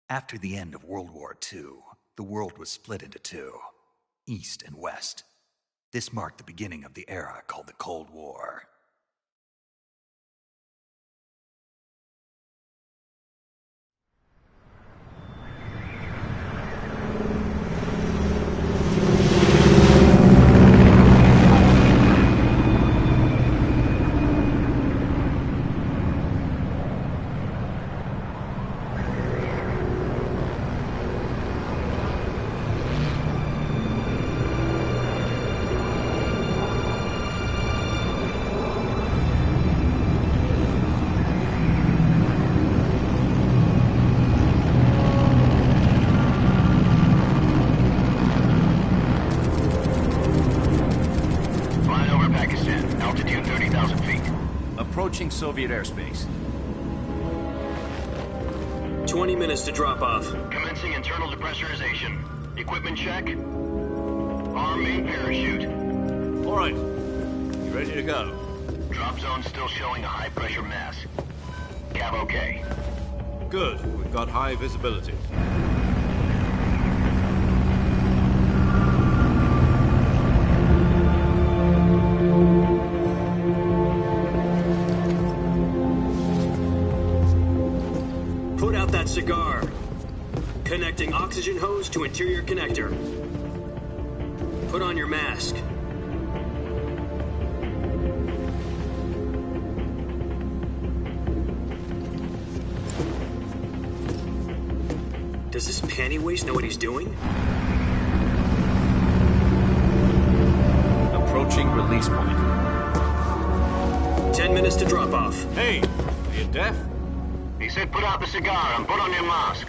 After the end of World War II, the world was split into two, East and West. This marked the beginning of the era called the Cold War. Approaching Soviet airspace. 20 minutes to drop off. Commencing internal depressurization. Equipment check. Arm main parachute. All right. You ready to go? Drop zone still showing a high pressure mass. Cav okay. Good. We've got high visibility. Cigar. Connecting oxygen hose to interior connector. Put on your mask. Does this panty waste know what he's doing? Approaching release point. 10 minutes to drop off. Hey, are you deaf? He said put out the cigar and put on your mask.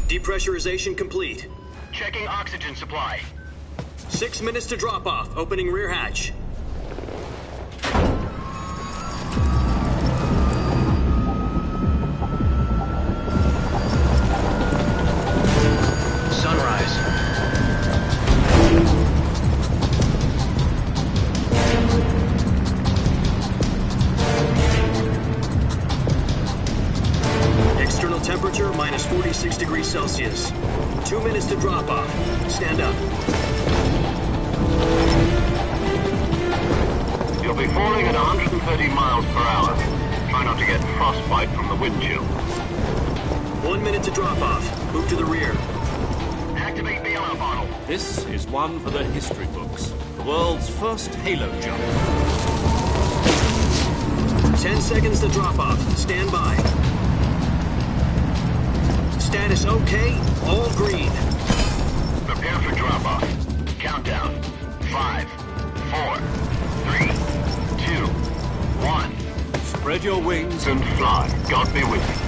Depressurization complete. Checking oxygen supply. 6 minutes to drop off. Opening rear hatch. Temperature minus 46 degrees Celsius. 2 minutes to drop off. Stand up. You'll be falling at 130 miles per hour. Try not to get frostbite from the wind chill. 1 minute to drop off. Move to the rear. Activate the yellow bottle. This is one for the history books. The world's first halo jump. 10 seconds to drop off. Stand by. Status okay, all green. Prepare for drop-off. Countdown. 5, 4, 3, 2, 1. Spread your wings And fly. God be with you.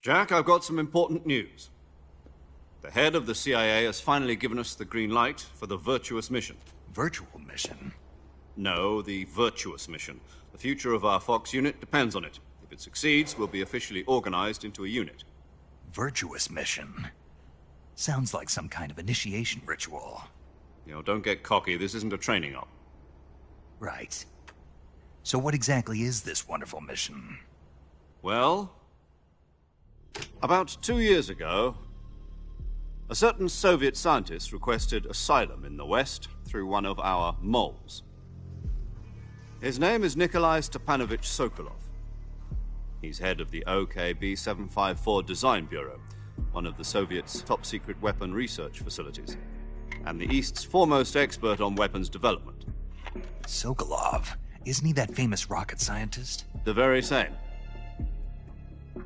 Jack, I've got some important news. The head of the CIA has finally given us the green light for the virtuous mission. Virtual mission? No, the virtuous mission. The future of our Fox unit depends on it. If it succeeds, we'll be officially organized into a unit. Virtuous mission? Sounds like some kind of initiation ritual. You know, don't get cocky. This isn't a training op. Right. So what exactly is this wonderful mission? Well, about 2 years ago, a certain Soviet scientist requested asylum in the West through one of our moles. His name is Nikolai Stepanovich Sokolov. He's head of the OKB 754 Design Bureau, one of the Soviets' top-secret weapon research facilities, and the East's foremost expert on weapons development. Sokolov? Isn't he that famous rocket scientist? The very same.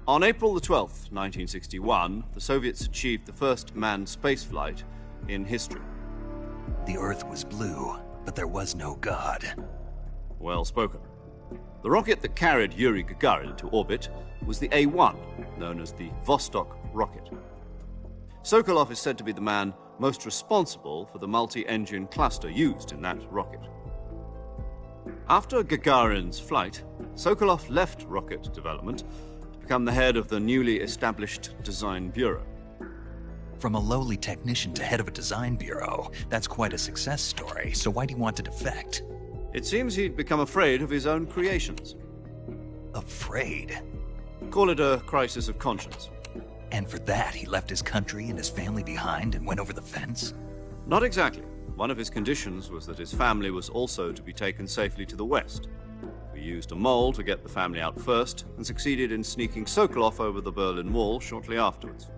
On April the 12th, 1961, the Soviets achieved the first manned spaceflight in history. The Earth was blue, but there was no God. Well spoken. The rocket that carried Yuri Gagarin to orbit was the A-1, known as the Vostok rocket. Sokolov is said to be the man most responsible for the multi-engine cluster used in that rocket. After Gagarin's flight, Sokolov left rocket development to become the head of the newly established Design Bureau. From a lowly technician to head of a design bureau, that's quite a success story, so why'd he want to defect? It seems he'd become afraid of his own creations. Afraid? Call it a crisis of conscience. And for that, he left his country and his family behind and went over the fence? Not exactly. One of his conditions was that his family was also to be taken safely to the west. We used a mole to get the family out first and succeeded in sneaking Sokolov over the Berlin Wall shortly afterwards.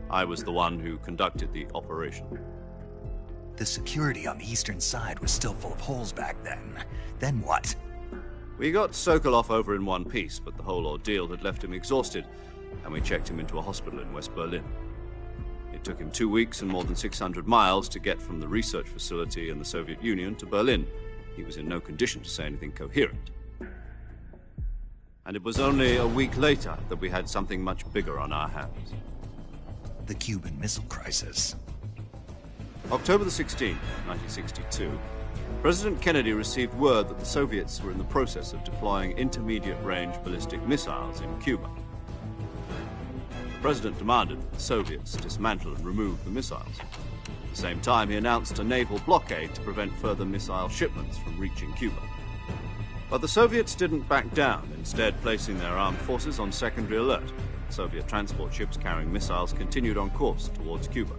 I was the one who conducted the operation. The security on the eastern side was still full of holes back then. Then what? We got Sokolov over in one piece, but the whole ordeal had left him exhausted, and we checked him into a hospital in West Berlin. It took him 2 weeks and more than 600 miles to get from the research facility in the Soviet Union to Berlin. He was in no condition to say anything coherent. And it was only a week later that we had something much bigger on our hands. The Cuban Missile Crisis. October the 16th, 1962, President Kennedy received word that the Soviets were in the process of deploying intermediate-range ballistic missiles in Cuba. The President demanded that the Soviets dismantle and remove the missiles. At the same time, he announced a naval blockade to prevent further missile shipments from reaching Cuba. But the Soviets didn't back down, instead placing their armed forces on secondary alert. Soviet transport ships carrying missiles continued on course towards Cuba.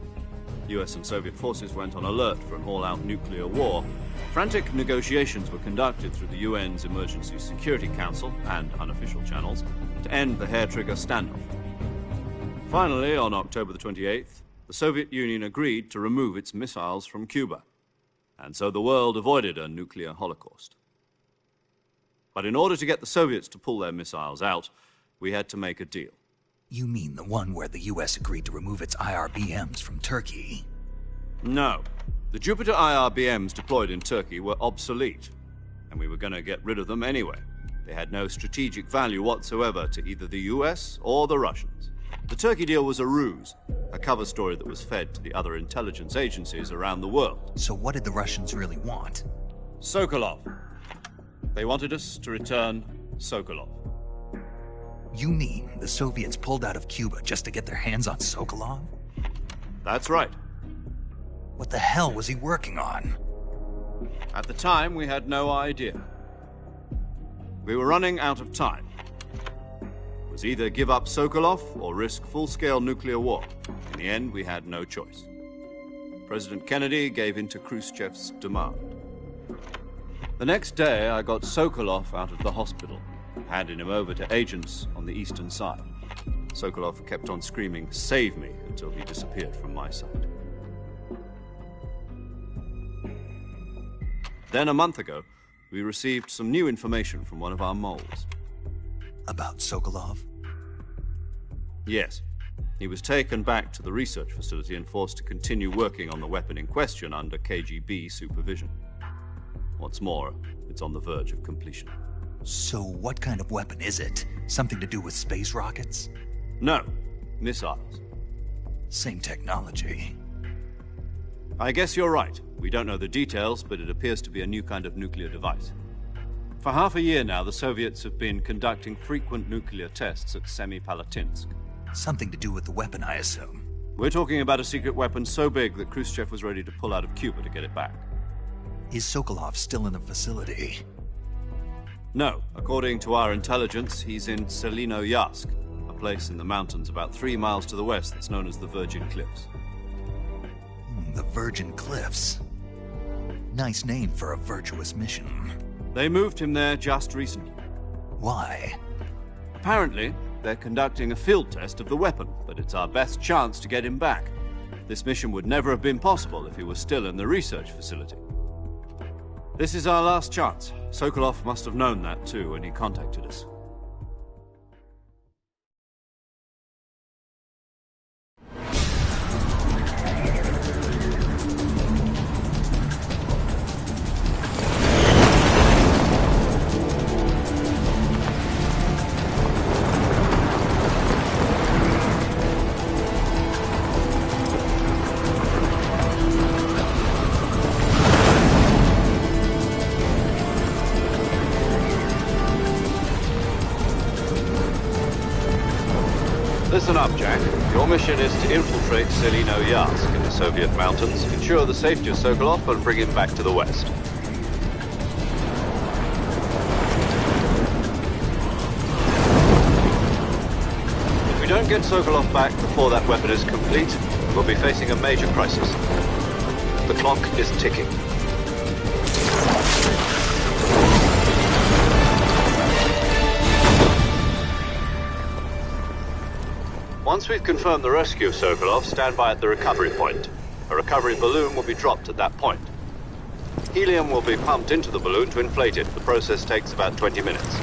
US and Soviet forces went on alert for an all-out nuclear war. Frantic negotiations were conducted through the UN's Emergency Security Council and unofficial channels to end the hair-trigger standoff. Finally, on October the 28th, the Soviet Union agreed to remove its missiles from Cuba, and so the world avoided a nuclear holocaust. But in order to get the Soviets to pull their missiles out, we had to make a deal. You mean the one where the US agreed to remove its IRBMs from Turkey? No. The Jupiter IRBMs deployed in Turkey were obsolete, and we were going to get rid of them anyway. They had no strategic value whatsoever to either the US or the Russians. The Turkey deal was a ruse, a cover story that was fed to the other intelligence agencies around the world. So what did the Russians really want? Sokolov. They wanted us to return Sokolov. You mean the Soviets pulled out of Cuba just to get their hands on Sokolov? That's right. What the hell was he working on? At the time, we had no idea. We were running out of time. It was either give up Sokolov or risk full-scale nuclear war. In the end, we had no choice. President Kennedy gave in to Khrushchev's demand. The next day, I got Sokolov out of the hospital, handing him over to agents on the eastern side. Sokolov kept on screaming, "Save me," until he disappeared from my sight. Then, a month ago, we received some new information from one of our moles. About Sokolov? Yes. He was taken back to the research facility and forced to continue working on the weapon in question under KGB supervision. What's more, it's on the verge of completion. So what kind of weapon is it? Something to do with space rockets? No, missiles. Same technology. I guess you're right. We don't know the details, but it appears to be a new kind of nuclear device. For half a year now, the Soviets have been conducting frequent nuclear tests at Semipalatinsk. Something to do with the weapon, I assume. We're talking about a secret weapon so big that Khrushchev was ready to pull out of Cuba to get it back. Is Sokolov still in the facility? No. According to our intelligence, he's in Selino-Yarsk, a place in the mountains about 3 miles to the west that's known as the Virgin Cliffs. The Virgin Cliffs. Nice name for a virtuous mission. They moved him there just recently. Why? Apparently, they're conducting a field test of the weapon, but it's our best chance to get him back. This mission would never have been possible if he was still in the research facility. This is our last chance. Sokolov must have known that too when he contacted us. listen up, Jack. Your mission is to infiltrate Selino-Yarsk in the Soviet mountains, ensure the safety of Sokolov, and bring him back to the west. If we don't get Sokolov back before that weapon is complete, we'll be facing a major crisis. The clock is ticking. Once we've confirmed the rescue of Sokolov, stand by at the recovery point. A recovery balloon will be dropped at that point. Helium will be pumped into the balloon to inflate it. The process takes about 20 minutes.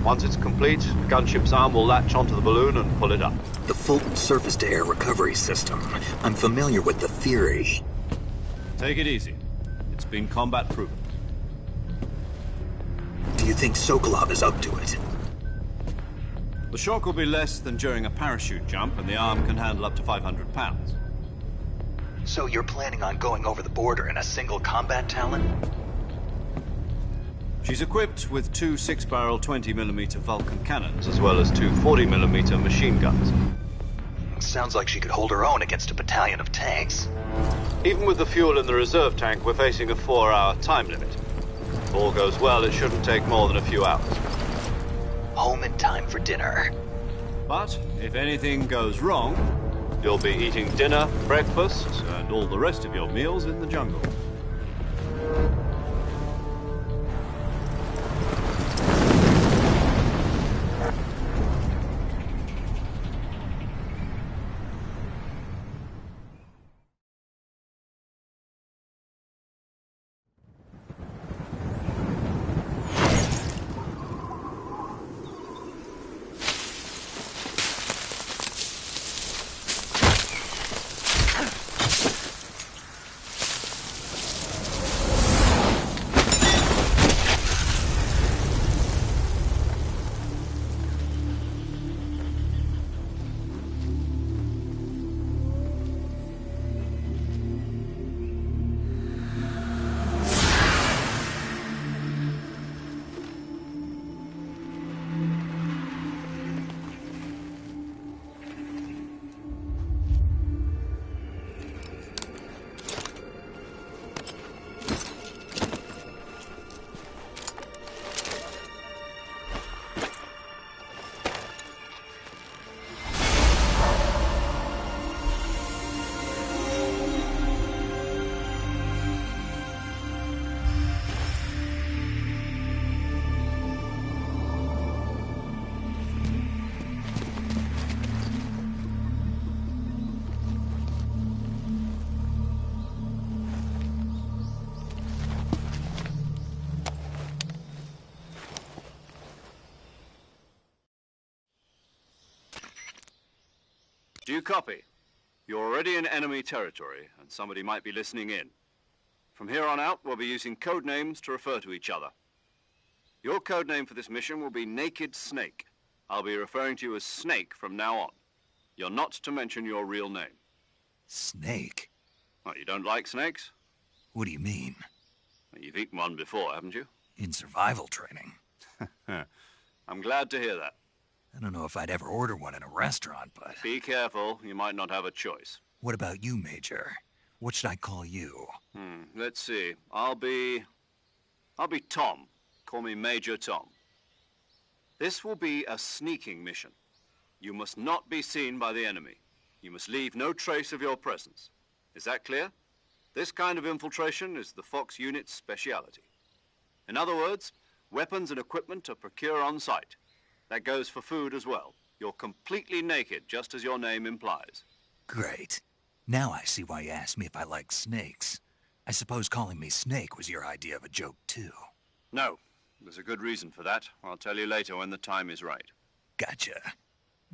Once it's complete, the gunship's arm will latch onto the balloon and pull it up. The Fulton surface-to-air recovery system. I'm familiar with the theory. Take it easy. It's been combat-proven. Do you think Sokolov is up to it? The shock will be less than during a parachute jump, and the arm can handle up to 500 pounds. So you're planning on going over the border in a single combat Talon? She's equipped with two 6-barrel 20mm Vulcan cannons, as well as two 40mm machine guns. Sounds like she could hold her own against a battalion of tanks. Even with the fuel in the reserve tank, we're facing a 4-hour time limit. If all goes well, it shouldn't take more than a few hours. Home in time for dinner. But if anything goes wrong, you'll be eating dinner, breakfast, and all the rest of your meals in the jungle. Do you copy? You're already in enemy territory, and somebody might be listening in. From here on out, we'll be using code names to refer to each other. Your code name for this mission will be Naked Snake. I'll be referring to you as Snake from now on. You're not to mention your real name. Snake? What, you don't like snakes? What do you mean? Well, you've eaten one before, haven't you? In survival training. I'm glad to hear that. I don't know if I'd ever order one in a restaurant, but... Be careful, you might not have a choice. What about you, Major? What should I call you? Let's see. I'll be Tom. Call me Major Tom. This will be a sneaking mission. You must not be seen by the enemy. You must leave no trace of your presence. Is that clear? This kind of infiltration is the Fox unit's speciality. In other words, weapons and equipment are procured on site. That goes for food as well. You're completely naked, just as your name implies. Great. Now I see why you asked me if I like snakes. I suppose calling me Snake was your idea of a joke, too. No. There's a good reason for that. I'll tell you later when the time is right. Gotcha.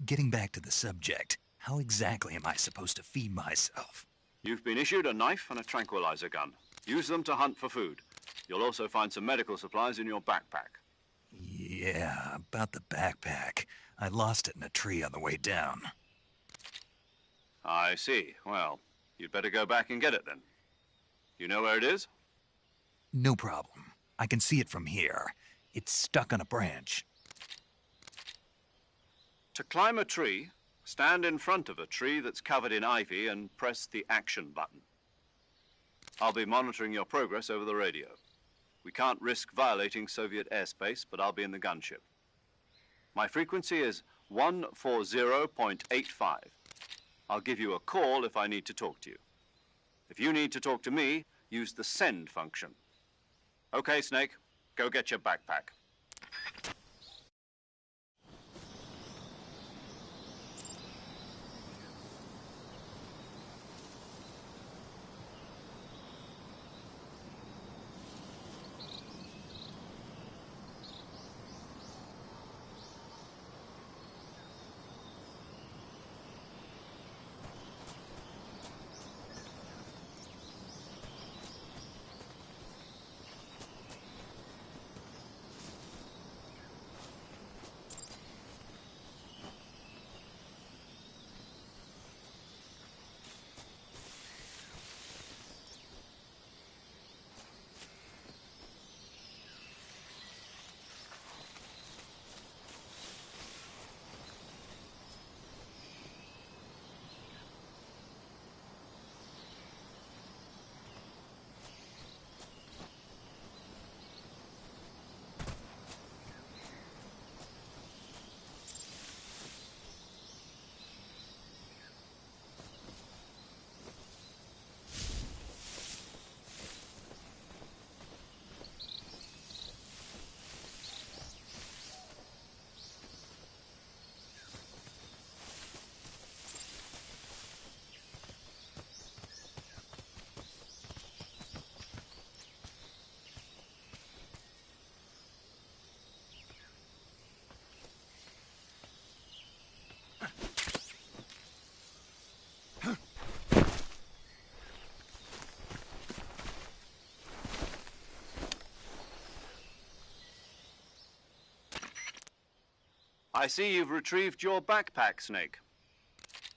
Getting back to the subject, how exactly am I supposed to feed myself? You've been issued a knife and a tranquilizer gun. Use them to hunt for food. You'll also find some medical supplies in your backpack. Yeah, about the backpack. I lost it in a tree on the way down. I see. Well, you'd better go back and get it then. You know where it is? No problem. I can see it from here. It's stuck on a branch. To climb a tree, stand in front of a tree that's covered in ivy and press the action button. I'll be monitoring your progress over the radio. We can't risk violating Soviet airspace, but I'll be in the gunship. My frequency is 140.85. I'll give you a call if I need to talk to you. If you need to talk to me, use the send function. Okay, Snake, go get your backpack. I see you've retrieved your backpack, Snake.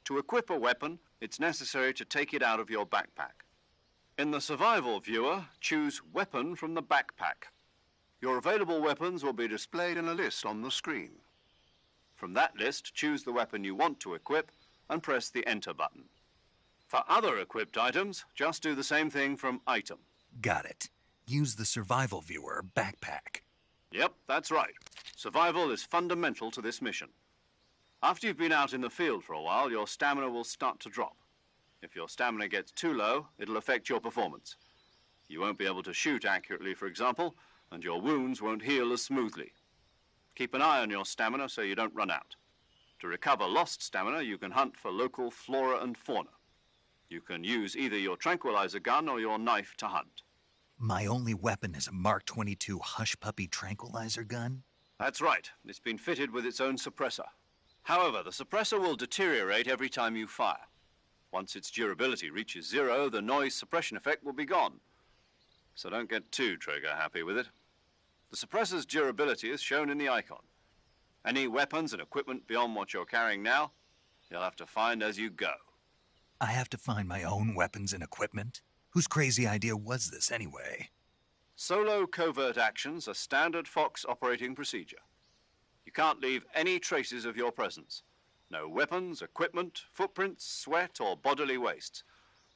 To equip a weapon, it's necessary to take it out of your backpack. In the survival viewer, choose Weapon from the backpack. Your available weapons will be displayed in a list on the screen. From that list, choose the weapon you want to equip and press the Enter button. For other equipped items, just do the same thing from Item. Got it. Use the survival viewer backpack. Yep, that's right. Survival is fundamental to this mission. After you've been out in the field for a while, your stamina will start to drop. If your stamina gets too low, it'll affect your performance. You won't be able to shoot accurately, for example, and your wounds won't heal as smoothly. Keep an eye on your stamina so you don't run out. To recover lost stamina, you can hunt for local flora and fauna. You can use either your tranquilizer gun or your knife to hunt. My only weapon is a Mark 22 Hush Puppy tranquilizer gun? That's right. It's been fitted with its own suppressor. However, the suppressor will deteriorate every time you fire. Once its durability reaches 0, the noise suppression effect will be gone. So don't get too trigger-happy with it. The suppressor's durability is shown in the icon. Any weapons and equipment beyond what you're carrying now, you'll have to find as you go. I have to find my own weapons and equipment? Whose crazy idea was this, anyway? Solo covert actions are standard Fox operating procedure. You can't leave any traces of your presence. No weapons, equipment, footprints, sweat, or bodily waste.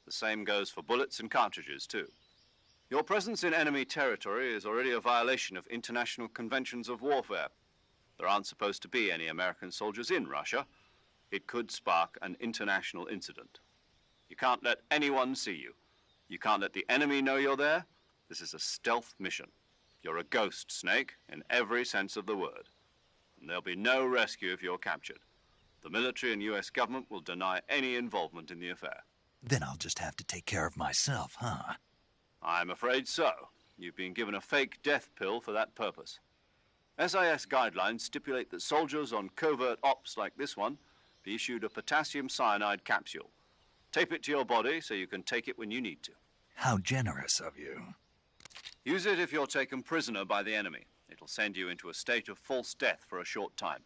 The same goes for bullets and cartridges, too. Your presence in enemy territory is already a violation of international conventions of warfare. There aren't supposed to be any American soldiers in Russia. It could spark an international incident. You can't let anyone see you. You can't let the enemy know you're there. This is a stealth mission. You're a ghost, Snake, in every sense of the word. And there'll be no rescue if you're captured. The military and US government will deny any involvement in the affair. Then I'll just have to take care of myself, huh? I'm afraid so. You've been given a fake death pill for that purpose. SIS guidelines stipulate that soldiers on covert ops like this one be issued a potassium cyanide capsule. Tape it to your body so you can take it when you need to. How generous of you. Use it if you're taken prisoner by the enemy. It'll send you into a state of false death for a short time.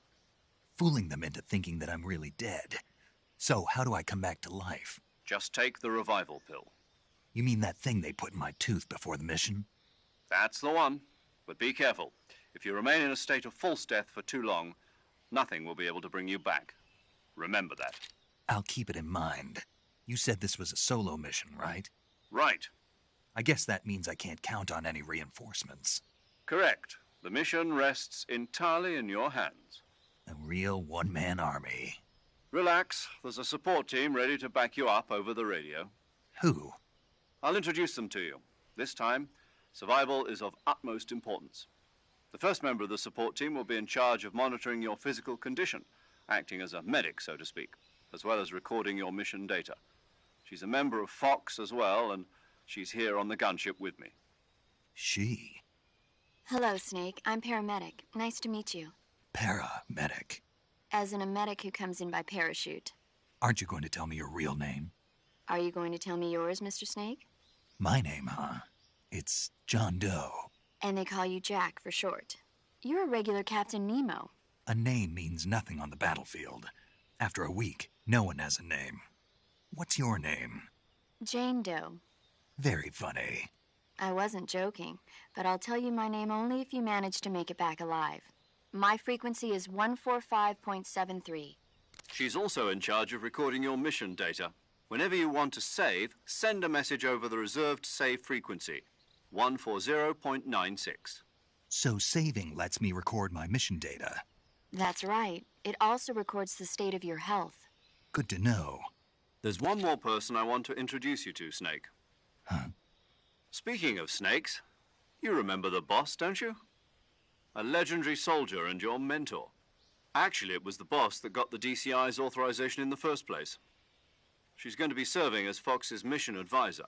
Fooling them into thinking that I'm really dead. So how do I come back to life? Just take the revival pill. You mean that thing they put in my tooth before the mission? That's the one. But be careful. If you remain in a state of false death for too long, Nothing will be able to bring you back. Remember that. I'll keep it in mind. You said this was a solo mission, right? Right. I guess that means I can't count on any reinforcements. Correct. The mission rests entirely in your hands. A real one-man army. Relax. There's a support team ready to back you up over the radio. Who? I'll introduce them to you. This time, survival is of utmost importance. The first member of the support team will be in charge of monitoring your physical condition, acting as a medic, so to speak, as well as recording your mission data. She's a member of Fox as well, and she's here on the gunship with me. She? Hello, Snake. I'm paramedic. Nice to meet you. Paramedic. As in a medic who comes in by parachute. Aren't you going to tell me your real name? Are you going to tell me yours, Mr. Snake? My name, huh? It's John Doe. And they call you Jack for short. You're a regular Captain Nemo. A name means nothing on the battlefield. After a week, no one has a name. What's your name? Jane Doe. Very funny. I wasn't joking, but I'll tell you my name only if you manage to make it back alive. My frequency is 145.73. She's also in charge of recording your mission data. Whenever you want to save, send a message over the reserved save frequency, 140.96. So saving lets me record my mission data. That's right. It also records the state of your health. Good to know. There's one more person I want to introduce you to, Snake. Huh? Speaking of snakes, you remember the boss, don't you? A legendary soldier and your mentor. Actually, it was the boss that got the DCI's authorization in the first place. She's going to be serving as Fox's mission advisor.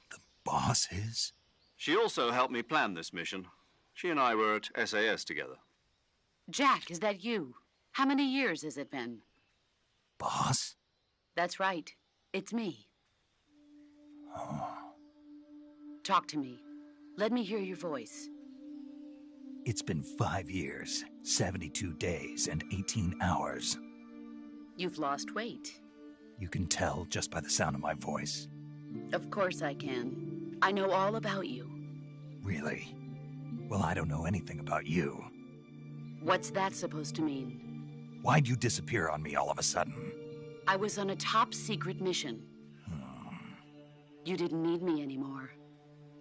The boss is? She also helped me plan this mission. She and I were at SAS together. Jack, is that you? How many years has it been? Boss? That's right. It's me. Oh. Talk to me. Let me hear your voice. It's been 5 years, 72 days, and 18 hours. You've lost weight. You can tell just by the sound of my voice. Of course I can. I know all about you. Really? Well, I don't know anything about you. What's that supposed to mean? Why'd you disappear on me all of a sudden? I was on a top-secret mission. You didn't need me anymore.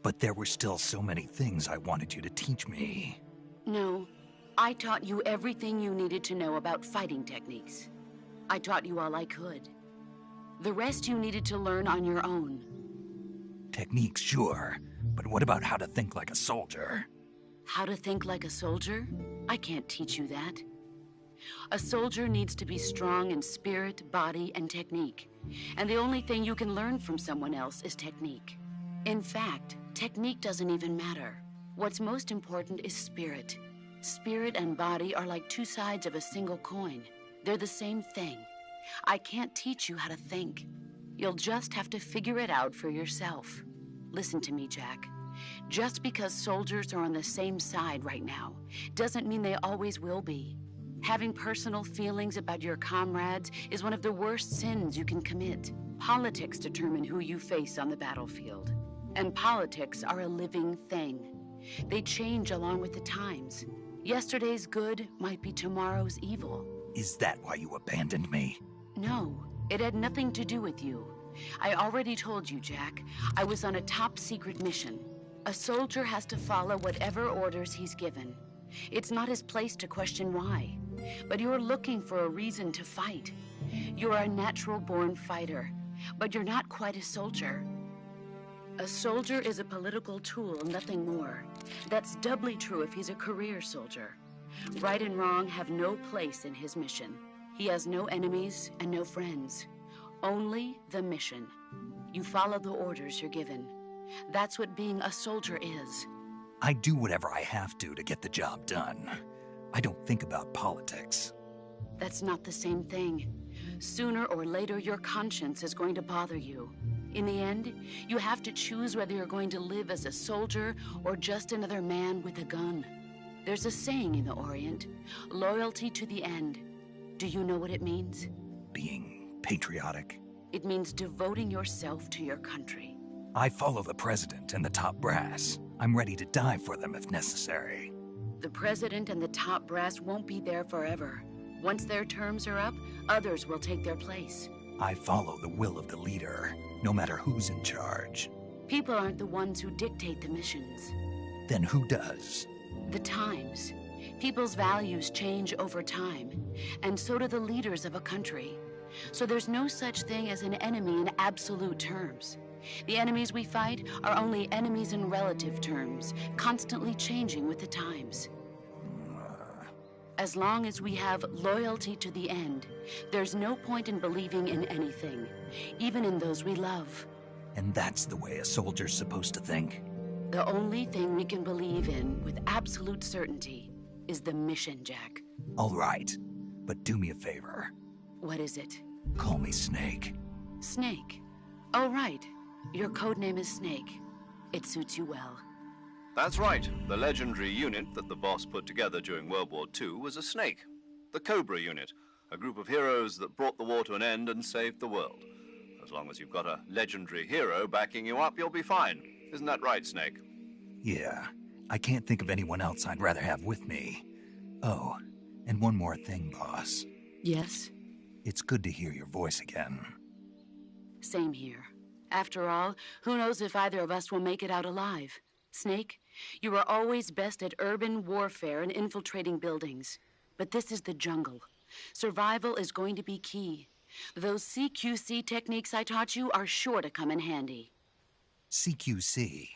But there were still so many things I wanted you to teach me. No, I taught you everything you needed to know about fighting techniques. I taught you all I could. The rest you needed to learn on your own. Techniques, sure. But what about how to think like a soldier? How to think like a soldier? I can't teach you that. A soldier needs to be strong in spirit, body, and technique. And the only thing you can learn from someone else is technique. In fact, technique doesn't even matter. What's most important is spirit. Spirit and body are like two sides of a single coin. They're the same thing. I can't teach you how to think. You'll just have to figure it out for yourself. Listen to me, Jack. Just because soldiers are on the same side right now doesn't mean they always will be. Having personal feelings about your comrades is one of the worst sins you can commit. Politics determine who you face on the battlefield. And politics are a living thing. They change along with the times. Yesterday's good might be tomorrow's evil. Is that why you abandoned me? No, it had nothing to do with you. I already told you, Jack. I was on a top-secret mission. A soldier has to follow whatever orders he's given. It's not his place to question why. But you're looking for a reason to fight. You're a natural-born fighter, but you're not quite a soldier. A soldier is a political tool, nothing more. That's doubly true if he's a career soldier. Right and wrong have no place in his mission. He has no enemies and no friends. Only the mission. You follow the orders you're given. That's what being a soldier is. I do whatever I have to get the job done. I don't think about politics. That's not the same thing. Sooner or later, your conscience is going to bother you. In the end, you have to choose whether you're going to live as a soldier or just another man with a gun. There's a saying in the Orient, loyalty to the end. Do you know what it means? Being patriotic. It means devoting yourself to your country. I follow the president and the top brass. I'm ready to die for them if necessary. The president and the top brass won't be there forever. Once their terms are up, others will take their place. I follow the will of the leader, no matter who's in charge. People aren't the ones who dictate the missions. Then who does? The times. People's values change over time, and so do the leaders of a country. So there's no such thing as an enemy in absolute terms. The enemies we fight are only enemies in relative terms, constantly changing with the times. As long as we have loyalty to the end, there's no point in believing in anything, even in those we love. And that's the way a soldier's supposed to think? The only thing we can believe in with absolute certainty is the mission, Jack. All right, but do me a favor. What is it? Call me Snake. Snake. Oh, right. Your code name is Snake. It suits you well. That's right. The legendary unit that the boss put together during World War II was a snake. The Cobra unit, a group of heroes that brought the war to an end and saved the world. As long as you've got a legendary hero backing you up, you'll be fine. Isn't that right, Snake? Yeah, I can't think of anyone else I'd rather have with me. Oh, and one more thing, boss. Yes? It's good to hear your voice again. Same here. After all, who knows if either of us will make it out alive? Snake, you are always best at urban warfare and infiltrating buildings. But this is the jungle. Survival is going to be key. Those CQC techniques I taught you are sure to come in handy. CQC?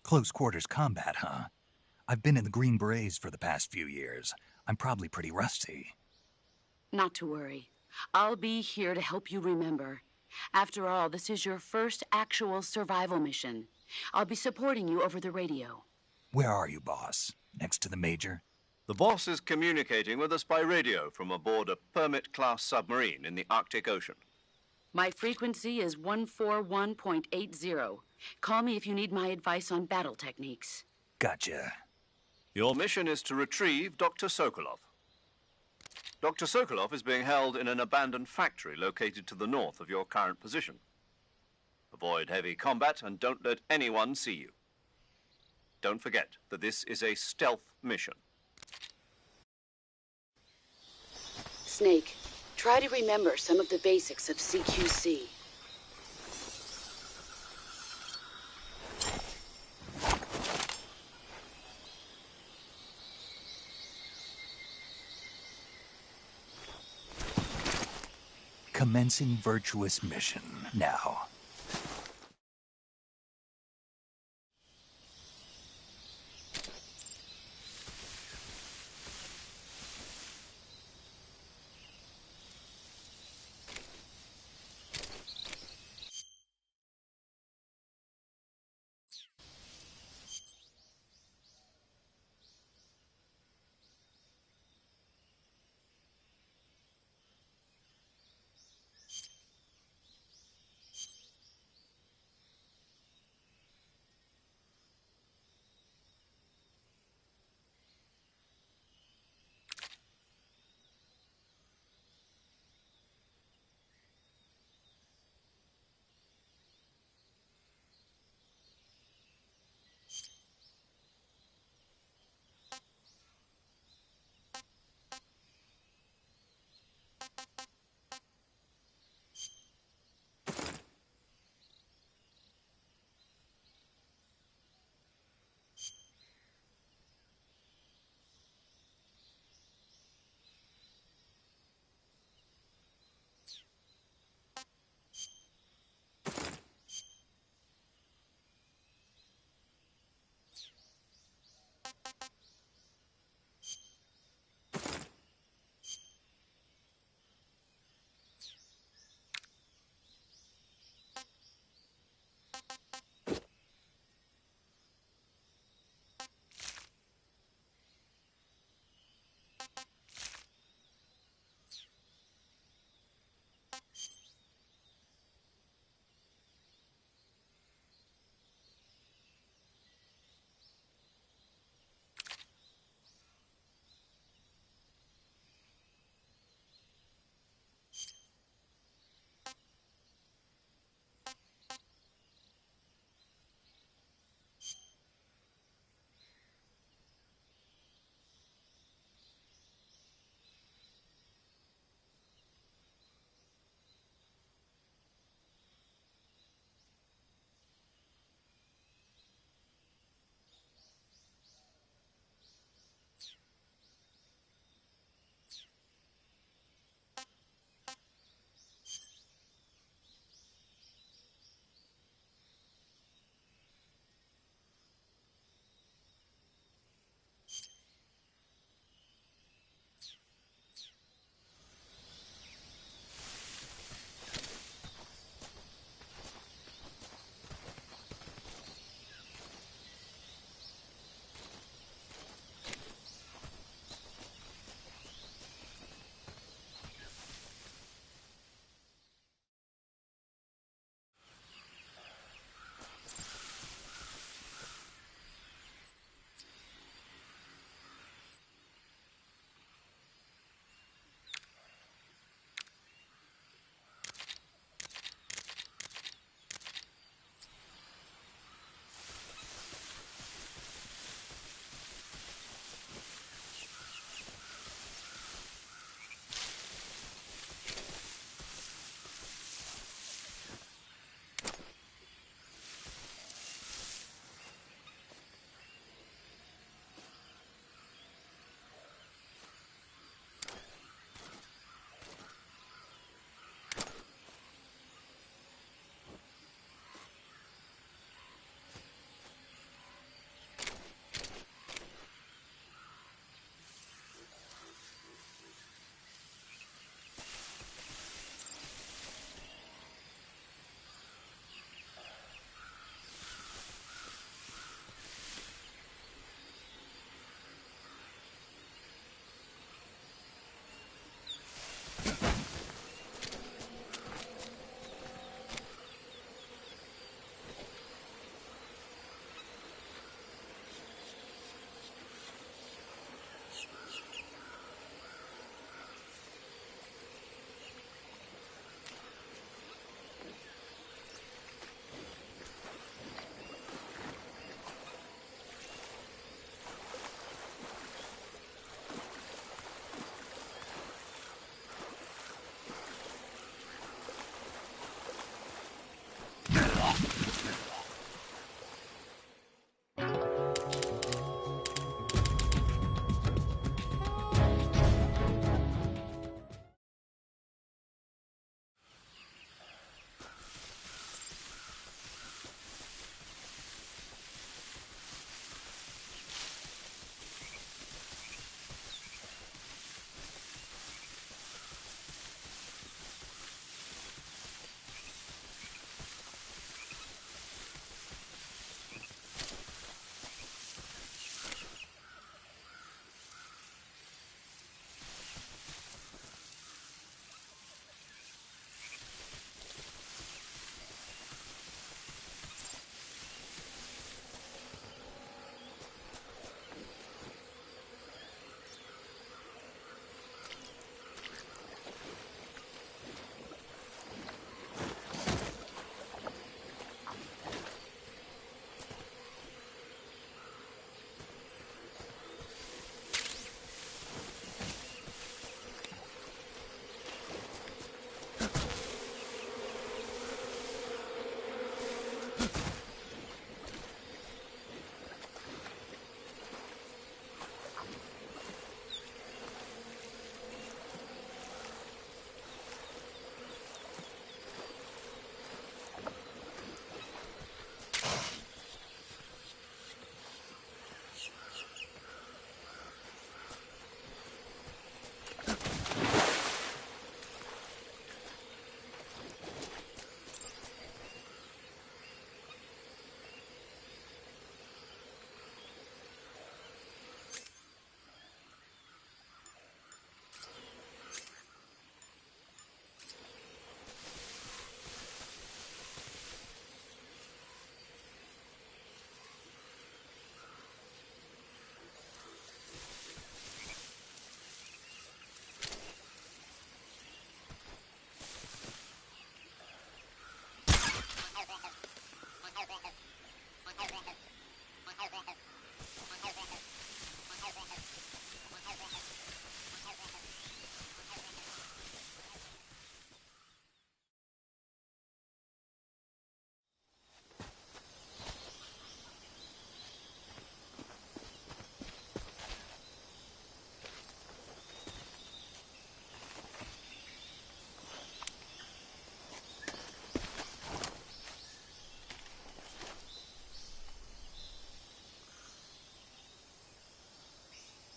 Close quarters combat, huh? I've been in the Green Berets for the past few years. I'm probably pretty rusty. Not to worry. I'll be here to help you remember. After all, this is your first actual survival mission. I'll be supporting you over the radio. Where are you, boss? Next to the Major? The boss is communicating with us by radio from aboard a Permit-class submarine in the Arctic Ocean. My frequency is 141.80. Call me if you need my advice on battle techniques. Gotcha. Your mission is to retrieve Dr. Sokolov. Dr. Sokolov is being held in an abandoned factory located to the north of your current position. Avoid heavy combat and don't let anyone see you. Don't forget that this is a stealth mission. Snake, try to remember some of the basics of CQC. Commencing virtuous mission now.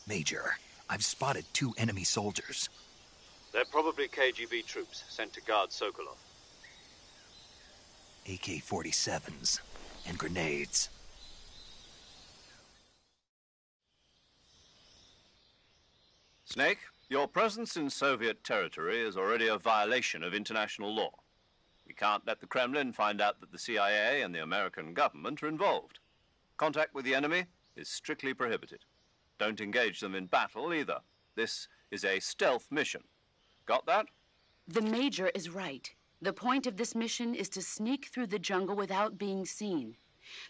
Major, I've spotted 2 enemy soldiers. They're probably KGB troops sent to guard Sokolov. AK-47s and grenades. Snake, your presence in Soviet territory is already a violation of international law. We can't let the Kremlin find out that the CIA and the American government are involved. Contact with the enemy is strictly prohibited. Don't engage them in battle either. This is a stealth mission. Got that? The Major is right. The point of this mission is to sneak through the jungle without being seen.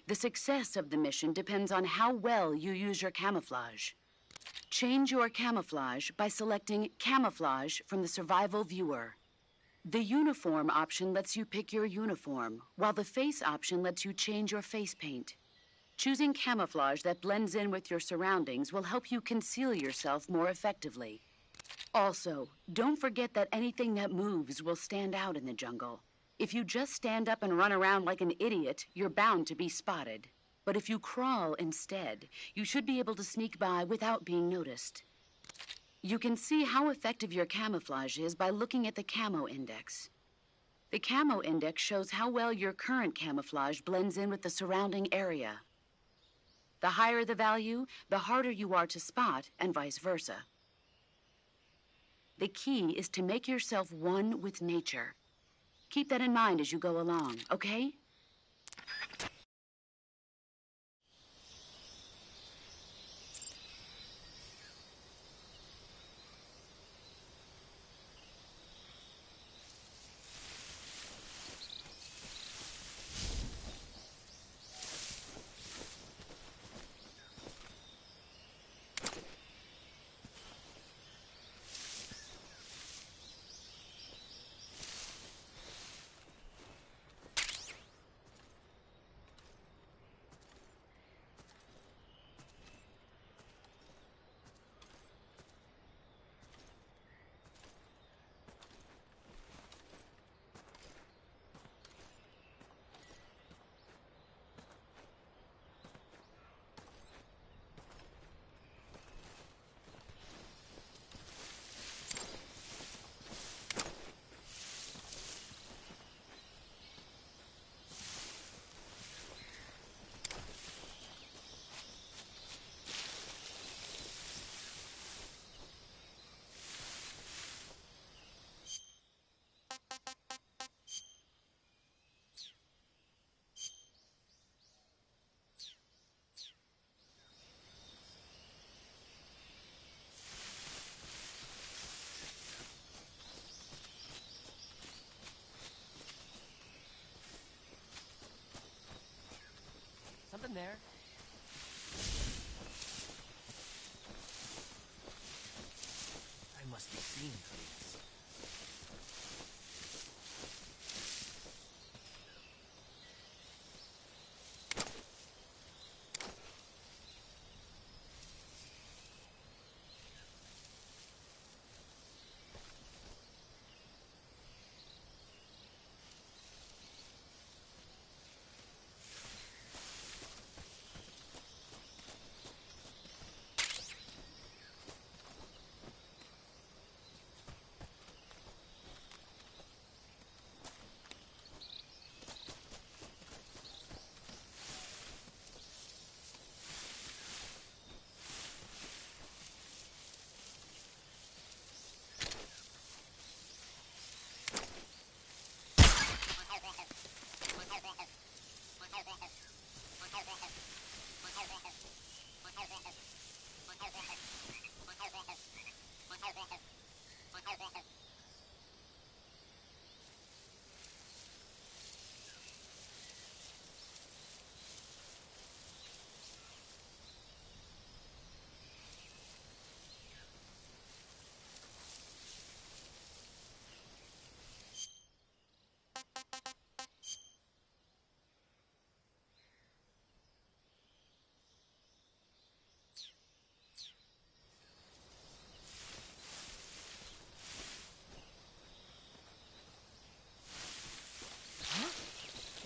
The success of the mission depends on how well you use your camouflage. Change your camouflage by selecting Camouflage from the Survival Viewer. The Uniform option lets you pick your uniform, while the Face option lets you change your face paint. Choosing camouflage that blends in with your surroundings will help you conceal yourself more effectively. Also, don't forget that anything that moves will stand out in the jungle. If you just stand up and run around like an idiot, you're bound to be spotted. But if you crawl instead, you should be able to sneak by without being noticed. You can see how effective your camouflage is by looking at the Camo Index. The Camo Index shows how well your current camouflage blends in with the surrounding area. The higher the value, the harder you are to spot, and vice versa. The key is to make yourself one with nature. Keep that in mind as you go along, okay? Something there. I must be seeing things.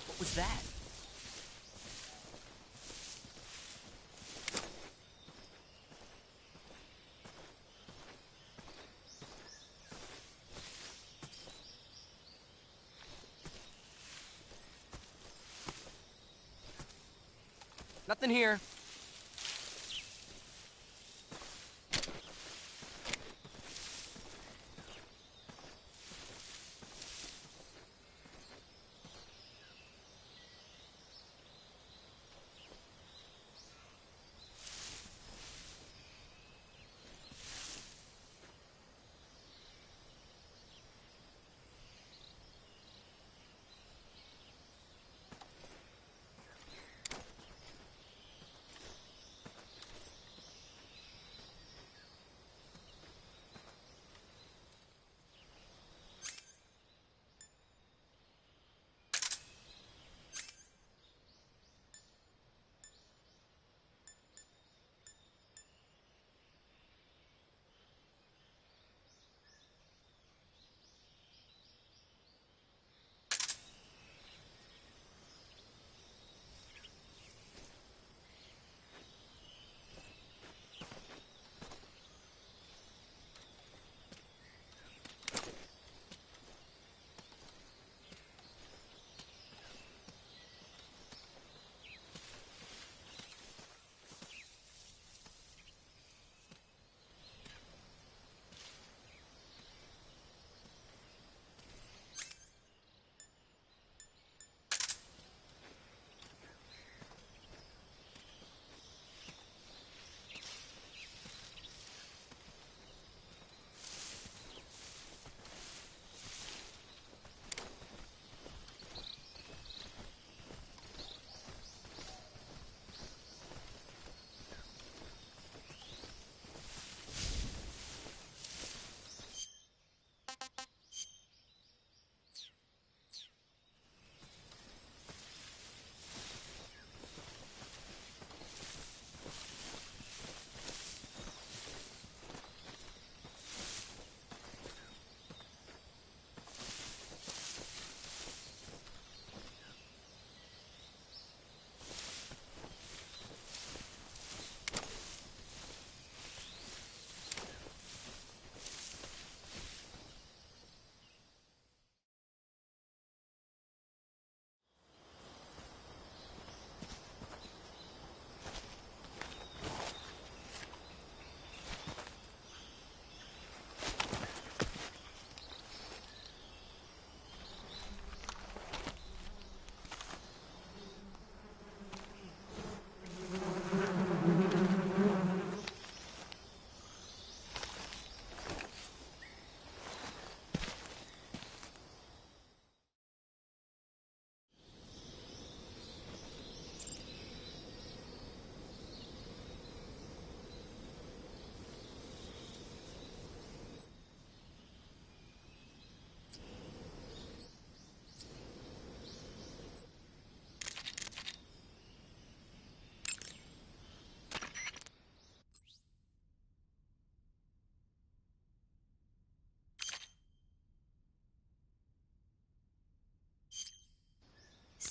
What was that? Nothing here.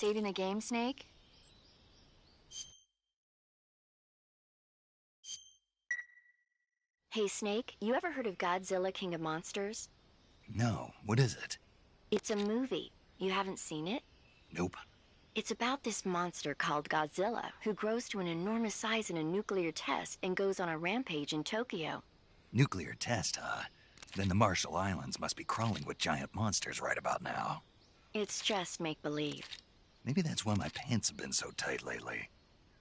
Saving the game, Snake? Hey, Snake, you ever heard of Godzilla, King of Monsters? No, what is it? It's a movie. You haven't seen it? Nope. It's about this monster called Godzilla, who grows to an enormous size in a nuclear test and goes on a rampage in Tokyo. Nuclear test, huh? Then the Marshall Islands must be crawling with giant monsters right about now. It's just make-believe. Maybe that's why my pants have been so tight lately.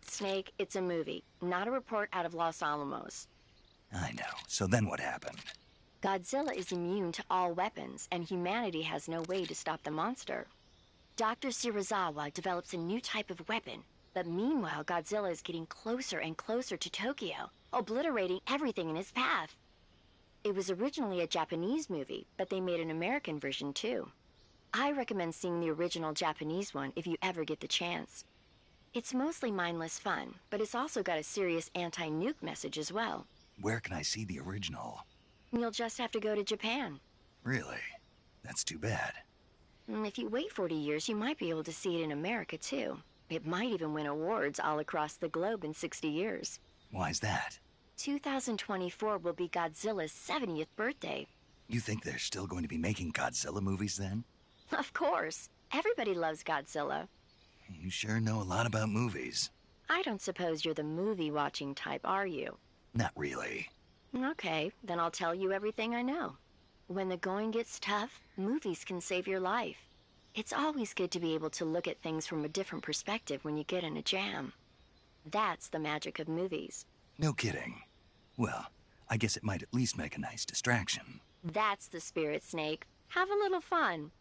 Snake, it's a movie, not a report out of Los Alamos. I know. So then what happened? Godzilla is immune to all weapons, and humanity has no way to stop the monster. Dr. Shirazawa develops a new type of weapon, but meanwhile Godzilla is getting closer and closer to Tokyo, obliterating everything in his path. It was originally a Japanese movie, but they made an American version too. I recommend seeing the original Japanese one if you ever get the chance. It's mostly mindless fun, but it's also got a serious anti-nuke message as well. Where can I see the original? You'll just have to go to Japan. Really? That's too bad. If you wait 40 years, you might be able to see it in America too. It might even win awards all across the globe in 60 years. Why's that? 2024 will be Godzilla's 70th birthday. You think they're still going to be making Godzilla movies then? Of course. Everybody loves Godzilla. You sure know a lot about movies. I don't suppose you're the movie-watching type, are you? Not really. Okay, then I'll tell you everything I know. When the going gets tough, movies can save your life. It's always good to be able to look at things from a different perspective when you get in a jam. That's the magic of movies. No kidding. Well, I guess it might at least make a nice distraction. That's the spirit, Snake. Have a little fun.